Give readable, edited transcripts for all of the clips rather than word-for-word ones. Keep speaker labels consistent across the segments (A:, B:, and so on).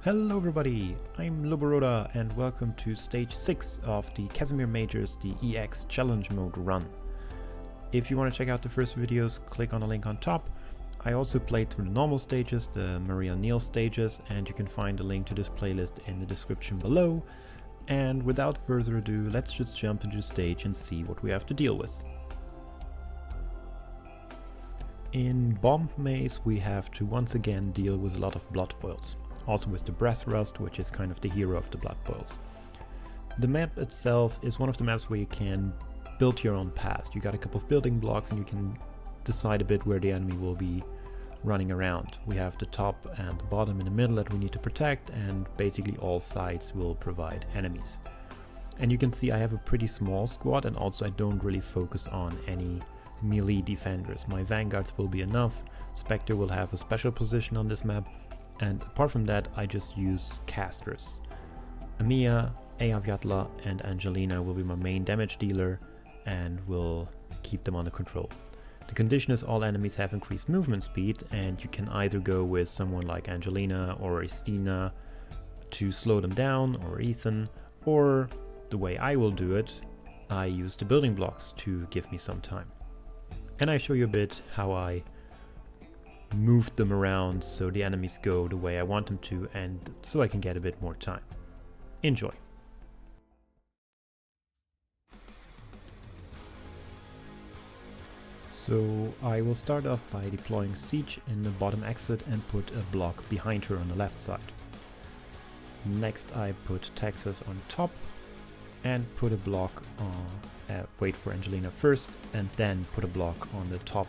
A: Hello everybody, I'm Loboroda and welcome to stage 6 of the Kazimierz Majors, the EX challenge mode run. If you want to check out the first videos, click on the link on top. I also played through the normal stages, the Maria Neal stages, and you can find the link to this playlist in the description below. And without further ado, let's just jump into the stage and see what we have to deal with. In Bomb Maze we have to once again deal with a lot of blood boils. Also with the Brass Rust, which is kind of the hero of the blood boils. The map itself is one of the maps where you can build your own path. You got a couple of building blocks and you can decide a bit where the enemy will be running around. We have the top and the bottom in the middle that we need to protect, and basically all sides will provide enemies. And you can see I have a pretty small squad, and also I don't really focus on any melee defenders. My vanguards will be enough. Spectre will have a special position on this map. And apart from that, I just use casters. Amiya, Avyatla and Angelina will be my main damage dealer and will keep them under control. The condition is all enemies have increased movement speed, and you can either go with someone like Angelina or Estina to slow them down, or Ethan, or the way I will do it, I use the building blocks to give me some time. And I show you a bit how I moved them around so the enemies go the way I want them to, and so I can get a bit more time. Enjoy! So I will start off by deploying Siege in the bottom exit and put a block behind her on the left side. Next I put Texas on top and put a block on, wait for Angelina first, and then put a block on the top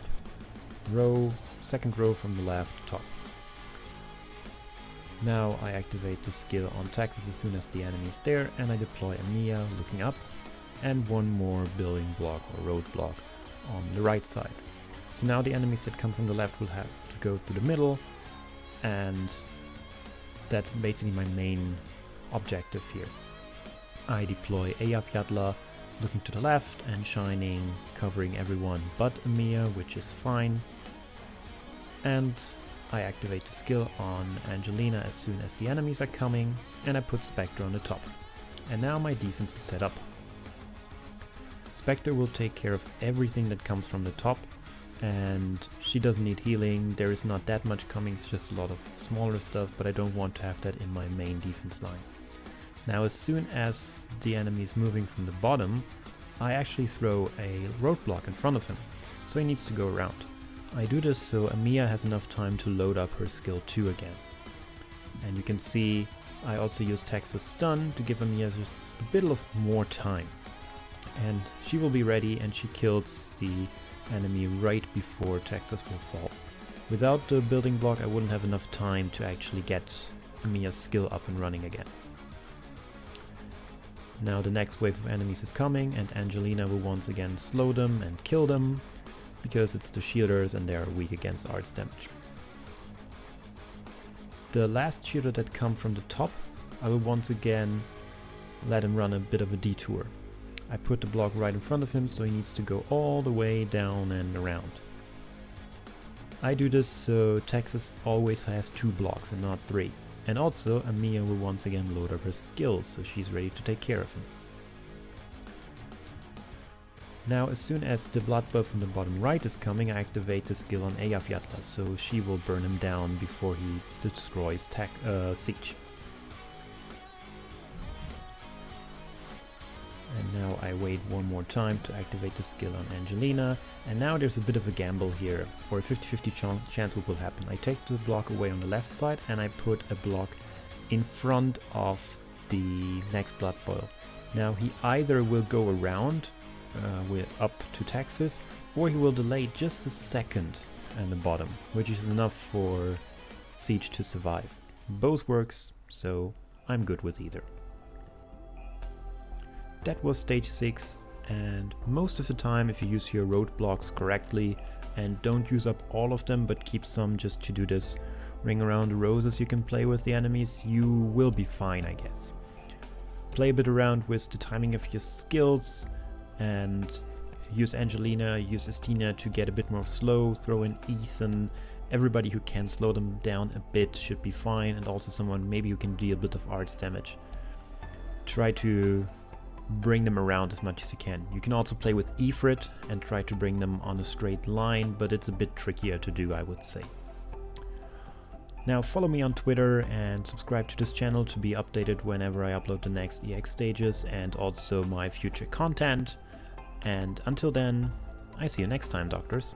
A: row, second row from the left top. Now I activate the skill on Texas as soon as the enemy is there, and I deploy Amiya looking up and one more building block or roadblock on the right side. So now the enemies that come from the left will have to go to the middle, and that's basically my main objective here. I deploy Avyatla looking to the left and shining, covering everyone but Amiya, which is fine. And I activate the skill on Angelina as soon as the enemies are coming, and I put Spectre on the top. And now my defense is set up. Spectre will take care of everything that comes from the top, and she doesn't need healing. There is not that much coming, it's just a lot of smaller stuff, but I don't want to have that in my main defense line. Now as soon as the enemy is moving from the bottom, I actually throw a roadblock in front of him, so he needs to go around. I do this so Amiya has enough time to load up her skill 2 again. And you can see I also use Texas Stun to give Amiya just a bit of more time. And she will be ready, and she kills the enemy right before Texas will fall. Without the building block I wouldn't have enough time to actually get Amiya's skill up and running again. Now the next wave of enemies is coming, and Angelina will once again slow them and kill them, because it's the shielders and they are weak against arts damage. The last shielder that come from the top, I will once again let him run a bit of a detour. I put the block right in front of him, so he needs to go all the way down and around. I do this so Texas always has 2 blocks and not 3. And also Amiya will once again load up her skills, so she's ready to take care of him. Now as soon as the blood buff from the bottom right is coming, I activate the skill on Avyatla, so she will burn him down before he destroys Siege. And now I wait one more time to activate the skill on Angelina, and now there's a bit of a gamble here, or a 50-50 chance what will happen. I take the block away on the left side and I put a block in front of the next blood boil. Now he either will go around up to Texas, or he will delay just a second at the bottom, which is enough for Siege to survive. Both works, so I'm good with either. That was stage 6, and most of the time if you use your roadblocks correctly and don't use up all of them but keep some just to do this ring around the roses you can play with the enemies, you will be fine, I guess. Play a bit around with the timing of your skills and use Angelina, use Estina to get a bit more slow, throw in Ethan Everybody who can slow them down a bit should be fine, and also someone maybe who can deal a bit of arts damage. Try to bring them around as much as you can. You can also play with Ifrit and try to bring them on a straight line, but it's a bit trickier to do, I would say. Now follow me on Twitter and subscribe to this channel to be updated whenever I upload the next EX stages and also my future content. And until then, I see you next time, Doctors.